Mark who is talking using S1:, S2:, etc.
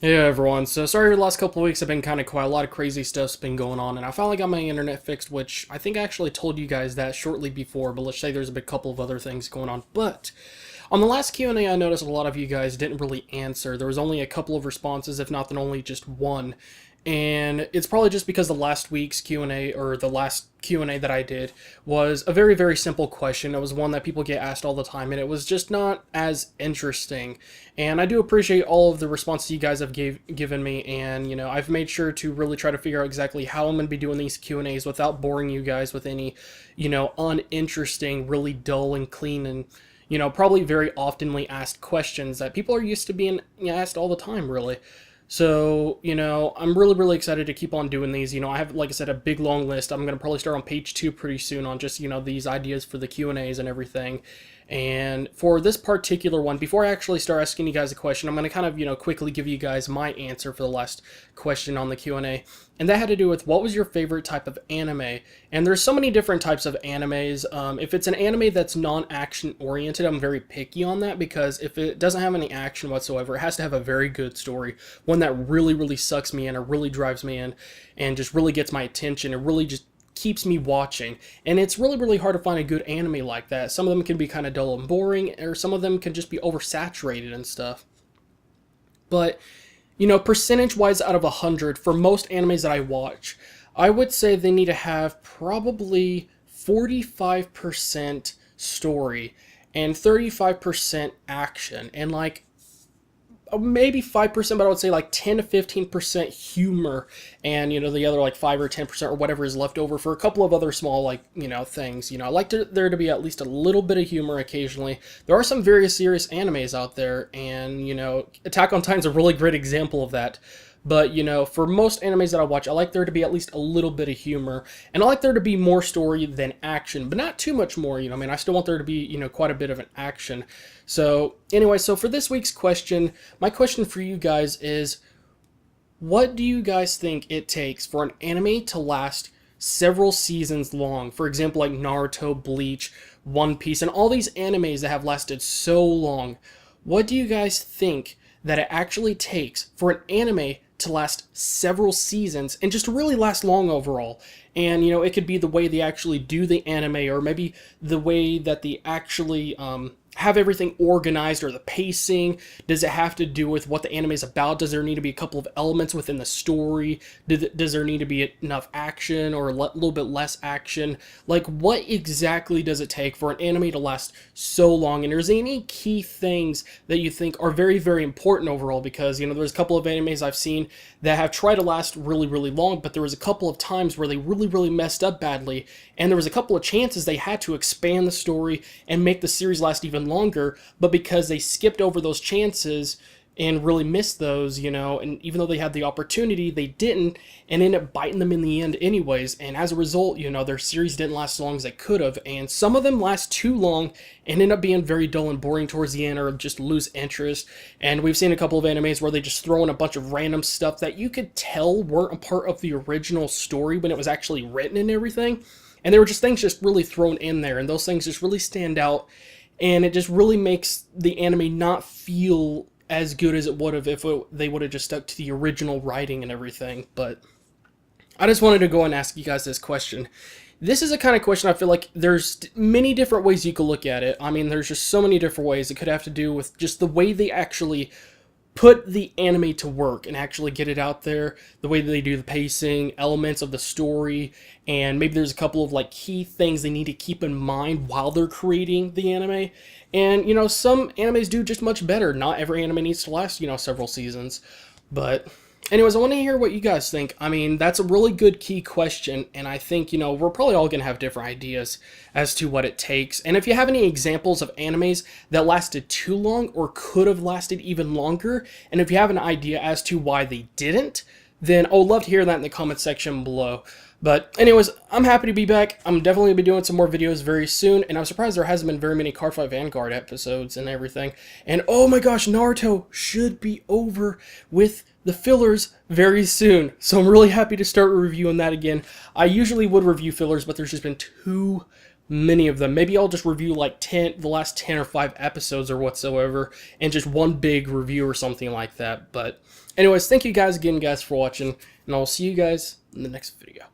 S1: Hey everyone, so sorry the last couple of weeks have been kind of quiet, a lot of crazy stuff's been going on, and I finally got my internet fixed, which I think I actually told you guys that shortly before, but let's say there's a big couple of other things going on. But on the last Q&A, I noticed a lot of you guys didn't really answer. There was only a couple of responses, if not then only just one. And it's probably just because the last week's Q&A, or the last Q&A that I did, was a very, very simple question. It was one that people get asked all the time, and it was just not as interesting. And I do appreciate all of the responses you guys have given me, and, I've made sure to really try to figure out exactly how I'm going to be doing these Q&As without boring you guys with any, uninteresting, really dull and clean and probably very oftenly asked questions that people are used to being asked all the time, really. So, I'm really, really excited to keep on doing these. I have, like I said, a big long list. I'm going to probably start on page 2 pretty soon on just, these ideas for the Q&As and everything. And for this particular one, before I actually start asking you guys a question, I'm going to kind of, quickly give you guys my answer for the last question on the Q&A. And that had to do with what was your favorite type of anime? And there's so many different types of animes. If it's an anime that's non-action oriented, I'm very picky on that because if it doesn't have any action whatsoever, it has to have a very good story. One that really, really sucks me in or really drives me in and just really gets my attention. It really just keeps me watching, and it's really, really hard to find a good anime like that. Some of them can be kind of dull and boring, or some of them can just be oversaturated and stuff. But percentage wise, out of 100 for most animes that I watch, I would say they need to have probably 45% story and 35% action, and like maybe 5%, but I would say like 10 to 15% humor, and the other like 5 or 10% or whatever is left over for a couple of other small like things. I like there to be at least a little bit of humor occasionally. There are some very serious animes out there, and Attack on Titan's a really great example of that. But, for most animes that I watch, I like there to be at least a little bit of humor. And I like there to be more story than action, but not too much more, I mean, I still want there to be, quite a bit of an action. So, anyway, so for this week's question, my question for you guys is, what do you guys think it takes for an anime to last several seasons long? For example, like Naruto, Bleach, One Piece, and all these animes that have lasted so long. What do you guys think that it actually takes for an anime to last several seasons and just really last long overall? And it could be the way they actually do the anime, or maybe the way that they actually have everything organized, or the pacing. Does it have to do with what the anime is about? Does there need to be a couple of elements within the story? Does there need to be enough action, or a little bit less action? Like, what exactly does it take for an anime to last so long? And there's any key things that you think are very, very important overall? Because there's a couple of animes I've seen that have tried to last really, really long, but there was a couple of times where they really, really messed up badly, and there was a couple of chances they had to expand the story and make the series last even longer, but because they skipped over those chances and really missed those, and even though they had the opportunity, they didn't, and ended up biting them in the end anyways, and as a result, their series didn't last as long as they could have, and some of them last too long and end up being very dull and boring towards the end, or just lose interest. And we've seen a couple of animes where they just throw in a bunch of random stuff that you could tell weren't a part of the original story when it was actually written and everything, and they were just things just really thrown in there, and those things just really stand out, and it just really makes the anime not feel as good as it would have if they would have just stuck to the original writing and everything. But I just wanted to go and ask you guys this question. This is a kind of question I feel like there's many different ways you could look at it. I mean, there's just so many different ways. It could have to do with just the way they actually put the anime to work and actually get it out there, the way that they do the pacing, elements of the story, and maybe there's a couple of like key things they need to keep in mind while they're creating the anime. And some animes do just much better. Not every anime needs to last several seasons. But anyways, I want to hear what you guys think. I mean, that's a really good key question, and I think we're probably all gonna have different ideas as to what it takes. And if you have any examples of animes that lasted too long or could have lasted even longer, and if you have an idea as to why they didn't, then I would love to hear that in the comment section below. But anyways, I'm happy to be back. I'm definitely going to be doing some more videos very soon, and I'm surprised there hasn't been very many Cardfight Vanguard episodes and everything. And oh my gosh, Naruto should be over with the fillers very soon, so I'm really happy to start reviewing that again. I usually would review fillers, but there's just been too many of them. Maybe I'll just review like the last 10 or 5 episodes or whatsoever, and just one big review or something like that. But anyways, thank you guys again, guys, for watching, and I'll see you guys in the next video.